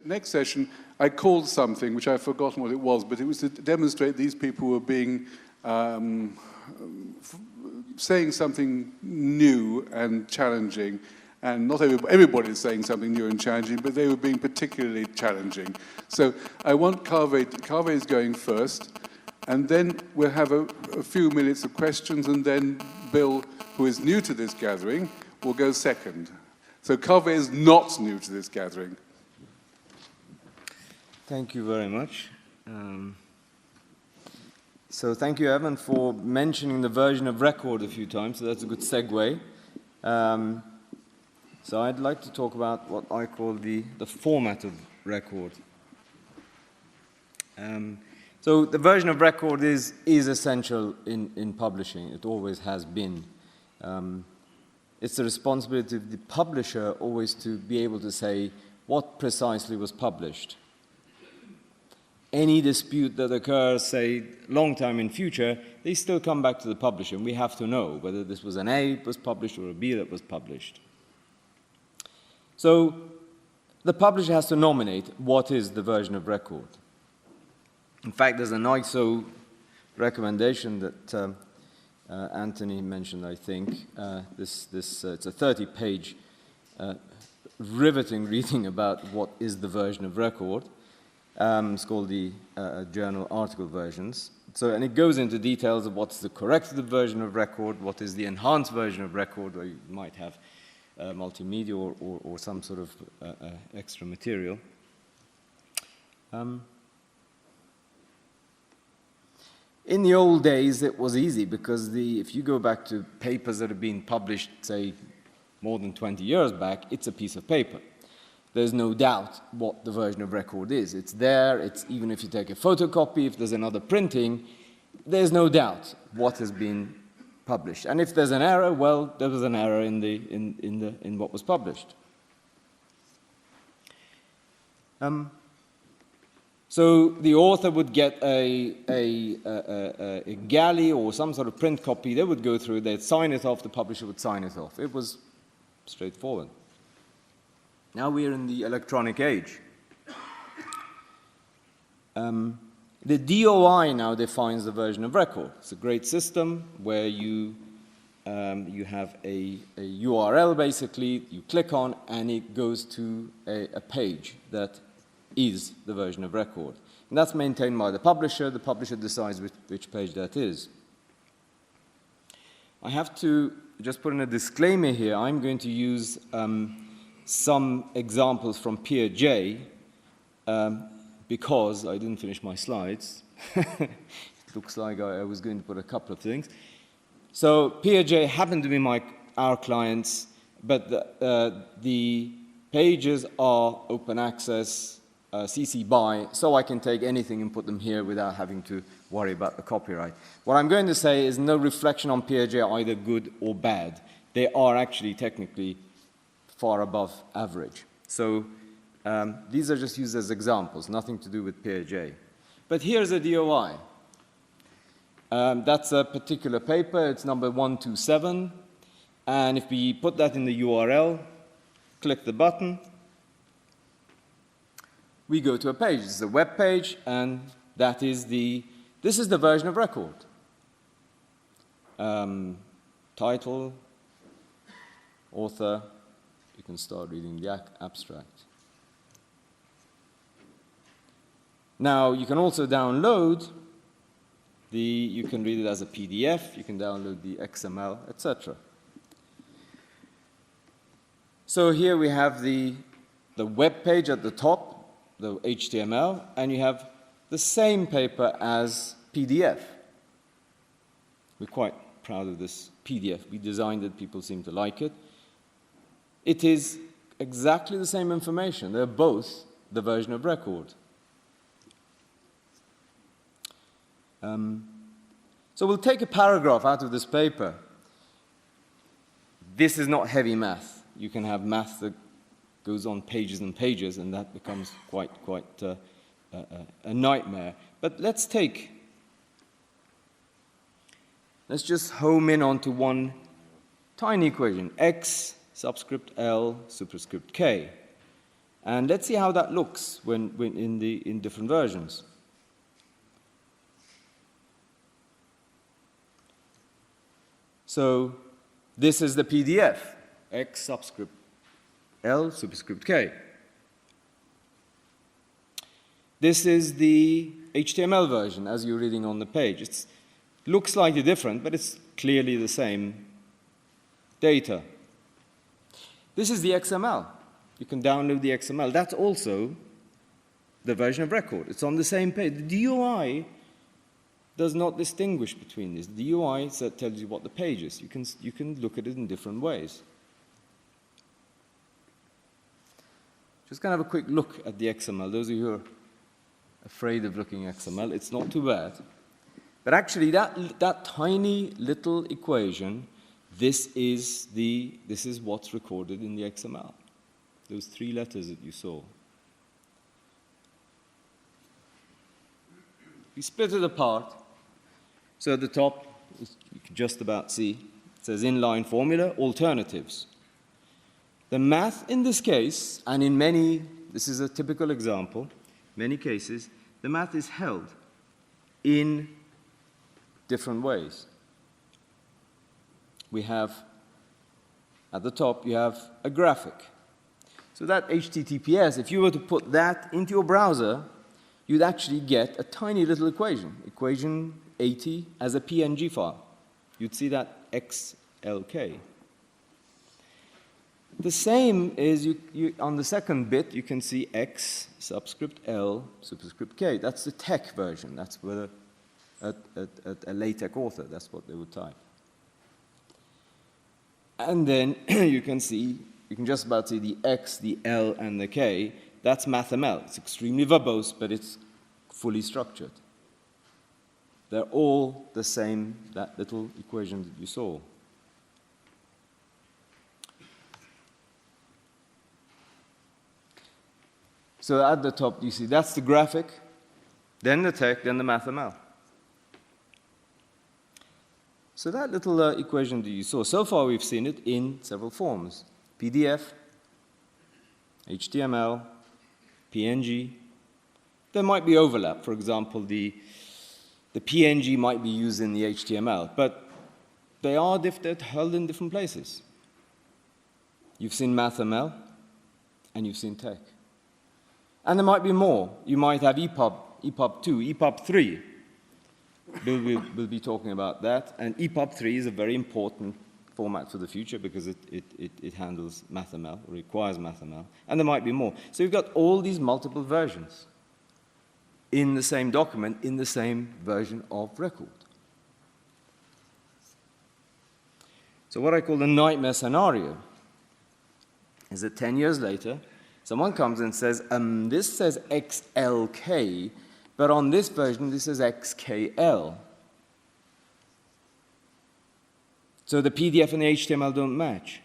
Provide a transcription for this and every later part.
Next session, I called something, which I've forgotten what it was, but it was to demonstrate these people were being, saying something new and challenging, and not everybody is saying something new and challenging, but they were being particularly challenging. So I want Kaveh is going first, and then we'll have a few minutes of questions, and then Bill, who is new to this gathering, will go second. So Kaveh is not new to this gathering. Thank you very much. So thank you, Evan, for mentioning the version of record a few times, so that's a good segue. So I'd like to talk about what I call the format of record. So the version of record is essential in publishing. It always has been. It's the responsibility of the publisher always to be able to say what precisely was published. Any dispute that occurs, say, long time in future, they still come back to the publisher, and we have to know whether this was an A that was published or a B that was published. So the publisher has to nominate what is the version of record. In fact, there's an ISO recommendation that Anthony mentioned, I think. It's a 30-page riveting reading about what is the version of record. It's called the journal article versions. So, and it goes into details of what's the corrected version of record, what is the enhanced version of record, where you might have multimedia or some sort of extra material. In the old days, it was easy because if you go back to papers that have been published, say, more than 20 years back, it's a piece of paper. There's no doubt what the version of record is. It's there. It's even if you take a photocopy, if there's another printing, there's no doubt what has been published. And if there's an error, well, there was an error in what was published. So the author would get a galley or some sort of print copy. They would go through. They'd sign it off. The publisher would sign it off. It was straightforward. Now we're in the electronic age. The DOI now defines the version of record. It's a great system where you have a URL, basically, you click on, and it goes to a page that is the version of record. And that's maintained by the publisher. The publisher decides which page that is. I have to just put in a disclaimer here. I'm going to use some examples from Piaget, because I didn't finish my slides. It looks like I was going to put a couple of things. So Piaget happened to be our clients, but the pages are open access, CC BY, so I can take anything and put them here without having to worry about the copyright. What I'm going to say is no reflection on Piaget, either good or bad. They are actually technically far above average. So these are just used as examples, nothing to do with Piaget. But here's a DOI. That's a particular paper. It's number 127. And if we put that in the URL, click the button, we go to a page. It's a web page, and this is the version of record. Title, author. You can start reading the abstract. Now, you can also download you can read it as a PDF, you can download the XML, etc. So here we have the web page at the top, the HTML, and you have the same paper as PDF. We're quite proud of this PDF. We designed it, people seem to like it. It is exactly the same information. They're both the version of record. So we'll take a paragraph out of this paper. This is not heavy math. You can have math that goes on pages and pages, and that becomes quite a nightmare. But let's just home in onto one tiny equation, x subscript L superscript K. And let's see how that looks when in different versions. So this is the PDF, X subscript L superscript K. This is the HTML version as you're reading on the page. It looks slightly different, but it's clearly the same data. This is the XML. You can download the XML. That's also the version of record. It's on the same page. The DOI does not distinguish between these. The UI tells you what the page is. You can look at it in different ways. Just kind of a quick look at the XML. Those of you who are afraid of looking at XML, it's not too bad. But actually, that tiny little equation, this is what's recorded in the XML. Those 3 letters that you saw. We split it apart. So at the top, you can just about see, it says inline formula, alternatives. The math in this case, and in many, this is a typical example, many cases, the math is held in different ways. We have, at the top, you have a graphic. So that HTTPS, if you were to put that into your browser, you'd actually get a tiny little equation, equation 80 as a PNG file. You'd see that XLK. The same is, on the second bit, you can see X subscript L superscript K. That's the tech version. That's where a LaTeX author, that's what they would type. And then you can just about see the X, the L, and the K. That's MathML. It's extremely verbose, but it's fully structured. They're all the same, that little equation that you saw. So at the top, you see that's the graphic, then the tech, then the MathML. So that little equation that you saw, so far we've seen it in several forms. PDF, HTML, PNG. There might be overlap. For example, the PNG might be used in the HTML, but they are held in different places. You've seen MathML, and you've seen tech. And there might be more. You might have EPUB, EPUB 2, EPUB 3. We'll be talking about that. And EPUB 3 is a very important format for the future because it handles MathML, or requires MathML. And there might be more. So you've got all these multiple versions in the same document, in the same version of record. So what I call the nightmare scenario is that 10 years later, someone comes and says, this says XLK, but on this version, this is XKL. So the PDF and the HTML don't match.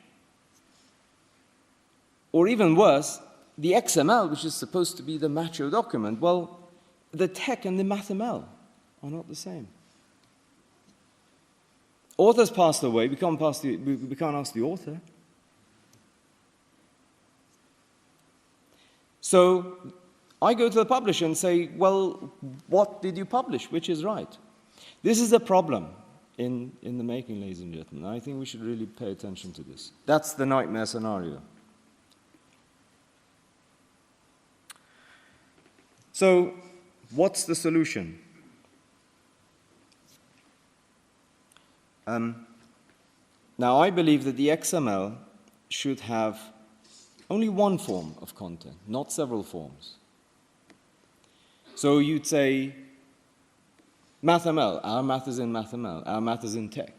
Or even worse, the XML, which is supposed to be the macho document, well, the tech and the MathML are not the same. Author's passed away, we can't ask the author. So I go to the publisher and say, well, what did you publish? Which is right? This is a problem in the making, ladies and gentlemen. I think we should really pay attention to this. That's the nightmare scenario. So what's the solution? Now, I believe that the XML should have only one form of content, not several forms. So you'd say, MathML, our math is in MathML, our math is in tech.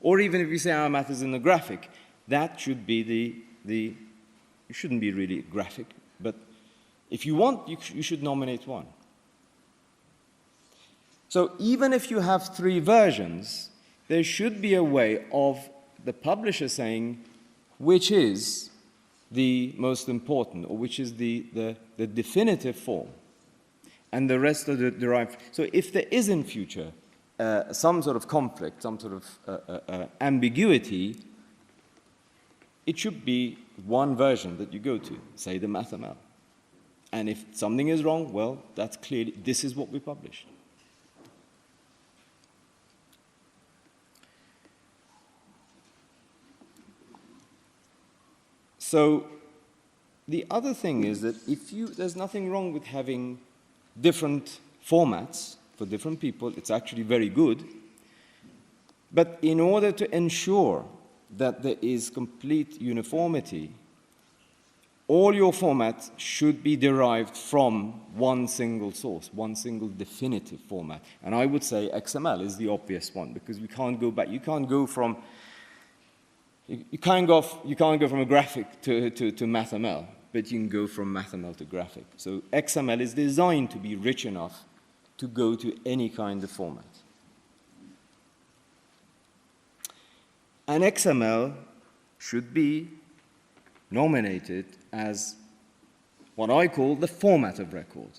Or even if you say our math is in the graphic, that should be it shouldn't be really graphic, but if you want, you should nominate one. So even if you have 3 versions, there should be a way of the publisher saying which is the most important, or which is the definitive form, and the rest are the derived. So if there is in future some sort of conflict, some sort of ambiguity, it should be one version that you go to, say the MathML. And if something is wrong, well, that's clearly, this is what we published. So the other thing is that there's nothing wrong with having different formats for different people. It's actually very good. But in order to ensure that there is complete uniformity, all your formats should be derived from one single source, one single definitive format. And I would say XML is the obvious one, because we can't go back. You can't go from a graphic to MathML, but you can go from MathML to graphic. So XML is designed to be rich enough to go to any kind of format. And XML should be nominated as what I call the format of record.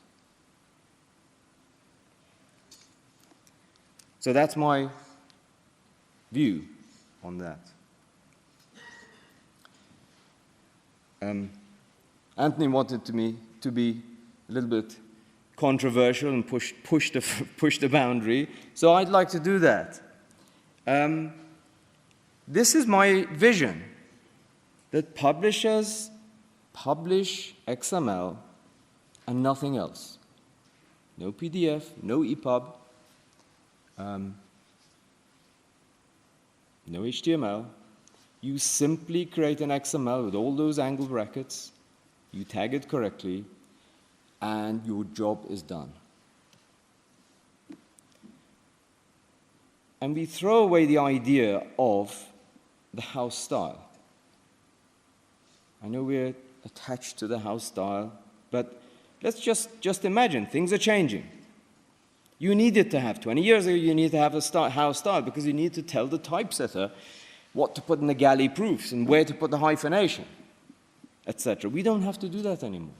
So that's my view on that. Anthony wanted me to be a little bit controversial and push the boundary, so I'd like to do that. This is my vision, that publishers publish XML and nothing else. No PDF, no EPUB, no HTML. You simply create an XML with all those angle brackets, you tag it correctly, and your job is done. And we throw away the idea of the house style. I know we're attached to the house style, but let's just imagine things are changing. You needed to have, 20 years ago, you need to have a house style because you need to tell the typesetter what to put in the galley proofs and where to put the hyphenation, etc. We don't have to do that anymore.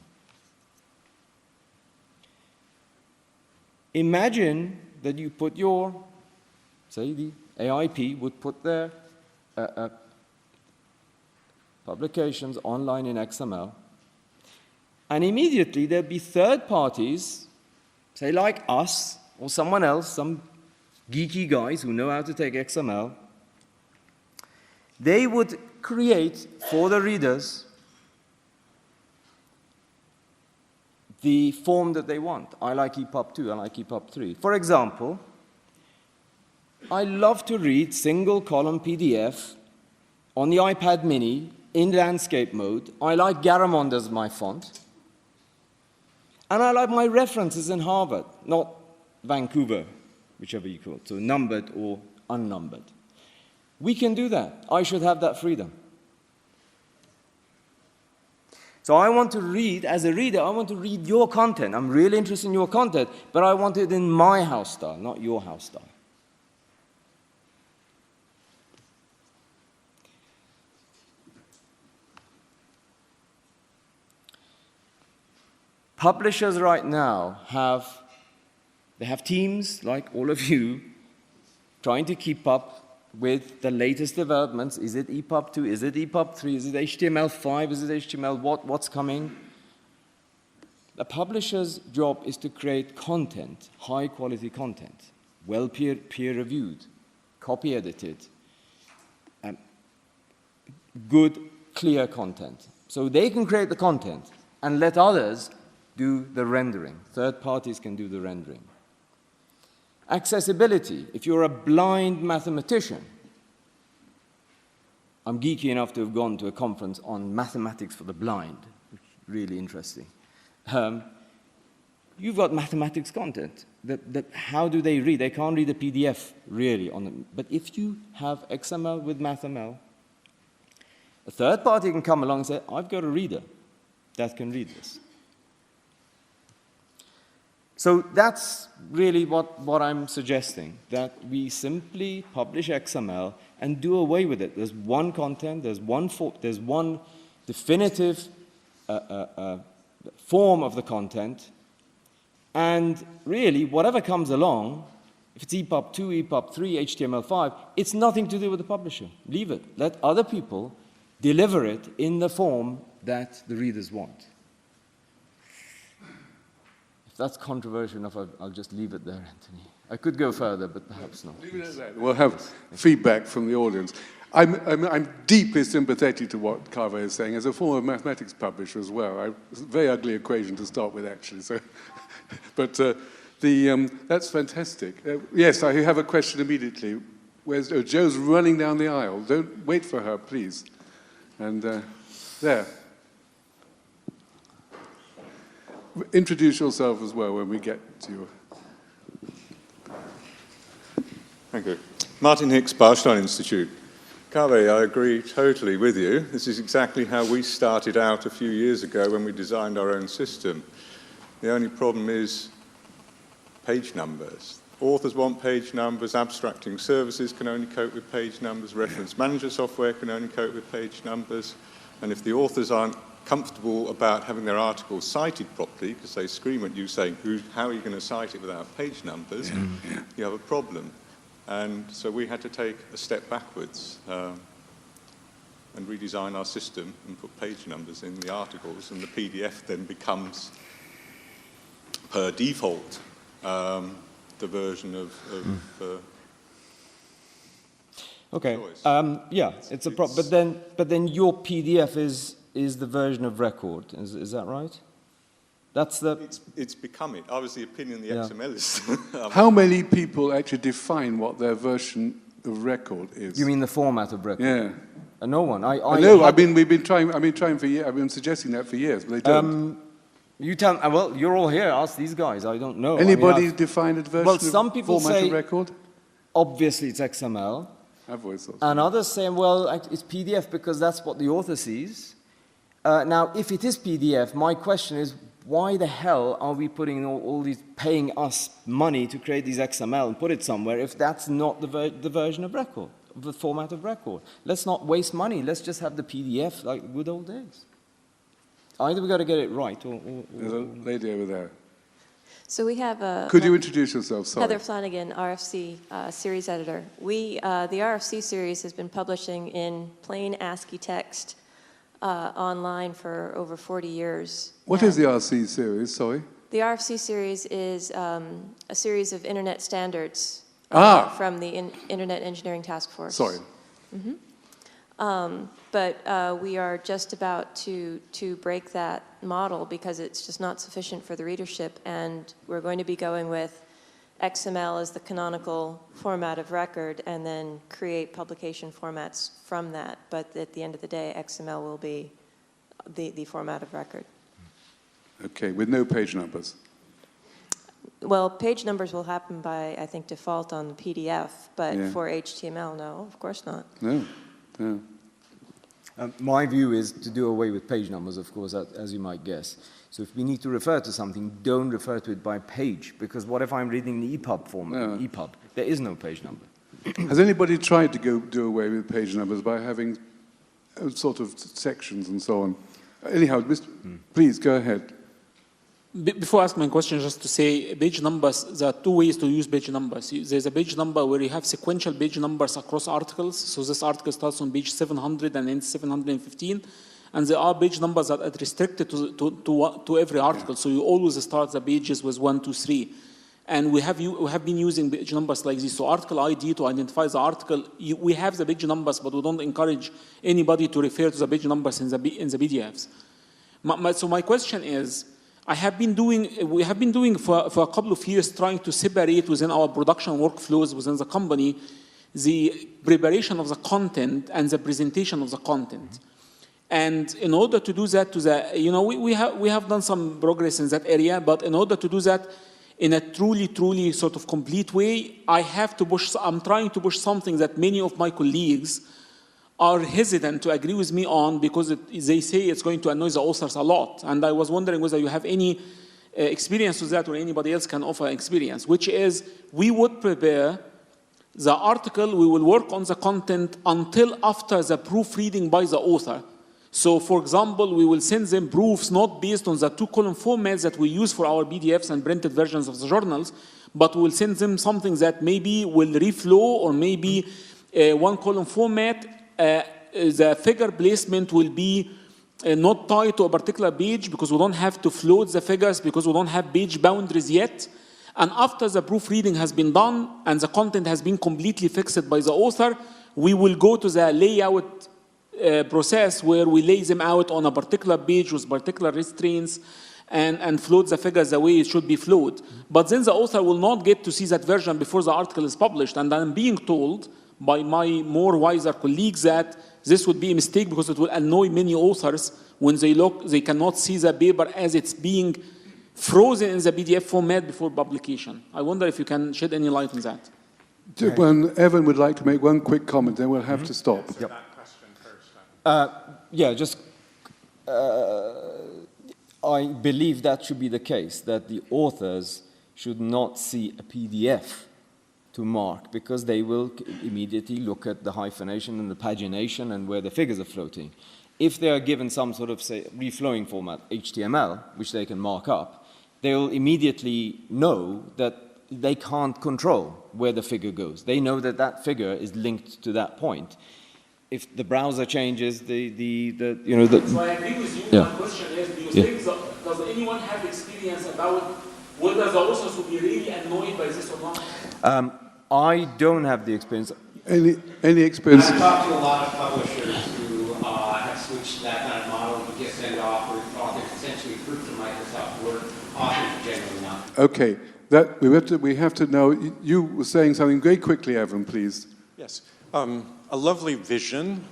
Imagine that you put your, say the AIP would put their publications online in XML, and immediately there'd be third parties, say like us or someone else, some geeky guys who know how to take XML. They would create for the readers the form that they want. I like EPUB 2, I like EPUB 3. For example, I love to read single column PDF on the iPad mini in landscape mode. I like Garamond as my font. And I like my references in Harvard, not Vancouver, whichever you call it, so numbered or unnumbered. We can do that. I should have that freedom. So I want to read, as a reader, I want to read your content. I'm really interested in your content, but I want it in my house style, not your house style. Publishers right now have teams like all of you trying to keep up with the latest developments. Is it EPUB 2? Is it EPUB 3? Is it HTML5? Is it HTML what's coming? The publisher's job is to create content, high quality content, well peer reviewed, copy edited, good clear content. So they can create the content and let others do the rendering. Third parties can do the rendering. Accessibility. If you're a blind mathematician, I'm geeky enough to have gone to a conference on mathematics for the blind, which is really interesting. You've got mathematics content. How do they read? They can't read a PDF, really. But if you have XML with MathML, a third party can come along and say, I've got a reader that can read this. So that's really what I'm suggesting, that we simply publish XML and do away with it. There's one content, there's one definitive form of the content, and really whatever comes along, if it's EPUB 2, EPUB 3, HTML5, it's nothing to do with the publisher. Leave it. Let other people deliver it in the form that the readers want. If that's controversial enough, I'll just leave it there, Anthony. I could go further, but perhaps not. Leave it at that. We'll have feedback from the audience. I'm deeply sympathetic to what Kaveh is saying. As a former mathematics publisher as well, it's a very ugly equation to start with, actually. So, but that's fantastic. Yes, I have a question immediately. Joe's running down the aisle. Don't wait for her, please. And there. Introduce yourself as well when we get to you. Thank you. Martin Hicks, Barstein Institute. Kaveh, I agree totally with you. This is exactly how we started out a few years ago when we designed our own system. The only problem is page numbers. Authors want page numbers, abstracting services can only cope with page numbers, reference manager software can only cope with page numbers, and if the authors aren't comfortable about having their articles cited properly, because they scream at you saying, how are you going to cite it without page numbers, you have a problem. And so we had to take a step backwards and redesign our system and put page numbers in the articles, and the PDF then becomes, per default, the version of okay. choice. Yeah, it's a problem. But then your PDF is the version of record. Is that right? That's the. It's become it. I was the opinion the Yeah. XML is. How many people actually define what their version of record is? You mean the format of record? Yeah. No one. I know. had- We've been trying. I've been trying for years. I've been suggesting that for years, but they don't. You tell. Well, you're all here. Ask these guys. I don't know. Anybody I mean, define a version Well, some of people format say- of record? obviously, it's XML. I've always thought so. And others saying, well, it's PDF because that's what the author sees. Now, if it is PDF, my question is, why the hell are we putting all these, paying us money to create these XML and put it somewhere if that's not the version of record, the format of record? Let's not waste money. Let's just have the PDF like good old days. Either we got to get it right or There's a lady over there. So we have a... Could you introduce yourself? Sorry. Heather Flanagan, RFC series editor. The RFC series has been publishing in plain ASCII text online for over 40 years. What is the RC series? Sorry. The RFC series is a series of internet standards from the Internet Engineering Task Force. Sorry. But we are just about to break that model because it's just not sufficient for the readership, and we're going to be going with XML as the canonical format of record and then create publication formats from that. But at the end of the day, XML will be the format of record. Okay, with no page numbers. Well, page numbers will happen by, I think, default on the PDF, but Yeah. for HTML, no, of course not. No, no. my view is to do away with page numbers, of course, as you might guess. So if we need to refer to something, don't refer to it by page, because what if I'm reading the EPUB format? Yeah. EPUB, there is no page number. Has anybody tried to do away with page numbers by having sort of sections and so on? Anyhow, please go ahead. Before asking my question, just to say, page numbers, there are two ways to use page numbers. There's a page number where you have sequential page numbers across articles. So this article starts on page 700 and ends 715. And there are page numbers that are restricted to every article. So you always start the pages with 1, 2, 3. And we have been using page numbers like this. So article ID to identify the article. We have the page numbers, but we don't encourage anybody to refer to the page numbers in the PDFs. So my question is, we have been doing for a couple of years trying to separate within our production workflows within the company the preparation of the content and the presentation of the content. And in order to do that, we have done some progress in that area, but in order to do that in a truly sort of complete way, I'm trying to push something that many of my colleagues are hesitant to agree with me on because they say it's going to annoy the authors a lot. And I was wondering whether you have any experience with that or anybody else can offer experience, which is we would prepare the article, we will work on the content until after the proofreading by the author. So, for example, we will send them proofs not based on the 2-column formats that we use for our PDFs and printed versions of the journals, but we'll send them something that maybe will reflow or maybe a 1-column format. The figure placement will be not tied to a particular page because we don't have to float the figures because we don't have page boundaries yet. And after the proofreading has been done and the content has been completely fixed by the author, we will go to the layout process where we lay them out on a particular page with particular restraints and float the figures the way it should be flowed. But then the author will not get to see that version before the article is published. And I'm being told by my more wiser colleagues that this would be a mistake because it will annoy many authors when they look, they cannot see the paper as it's being frozen in the PDF format before publication. I wonder if you can shed any light on that. When Evan would like to make one quick comment, then we'll have to stop. Answer that question first. I believe that should be the case, that the authors should not see a PDF to mark because they will immediately look at the hyphenation and the pagination and where the figures are floating. If they are given some sort of, say, reflowing format, HTML, which they can mark up, they'll immediately know that they can't control where the figure goes. They know that that figure is linked to that point. If the browser changes, So I agree with you. Yeah. My question is, do you think does anyone have experience about whether the authors will be really annoyed by this or not? I don't have the experience. Any experience? I've talked to a lot of publishers who have switched to that kind of model. You just send off authors essentially proof to Microsoft Word. Authors generally not. Okay, we have to know. You were saying something very quickly, Evan, please. Yes. A lovely vision.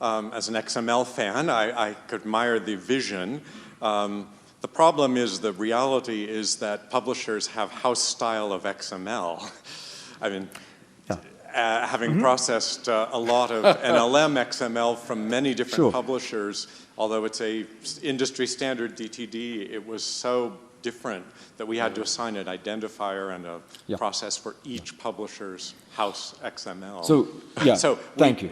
As an XML fan, I could admire the vision. The problem is, the reality is that publishers have house style of XML. I mean, having processed a lot of NLM XML from many different publishers, although it's a industry standard DTD, it was so different that we had to assign an identifier and a process for each publisher's house XML. So, thank you.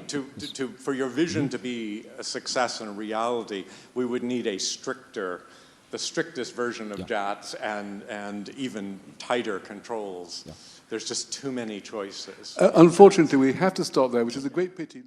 For your vision to be a success and a reality, we would need the strictest version of JATS and even tighter controls. There's just too many choices. Unfortunately, we have to stop there, which is a great pity.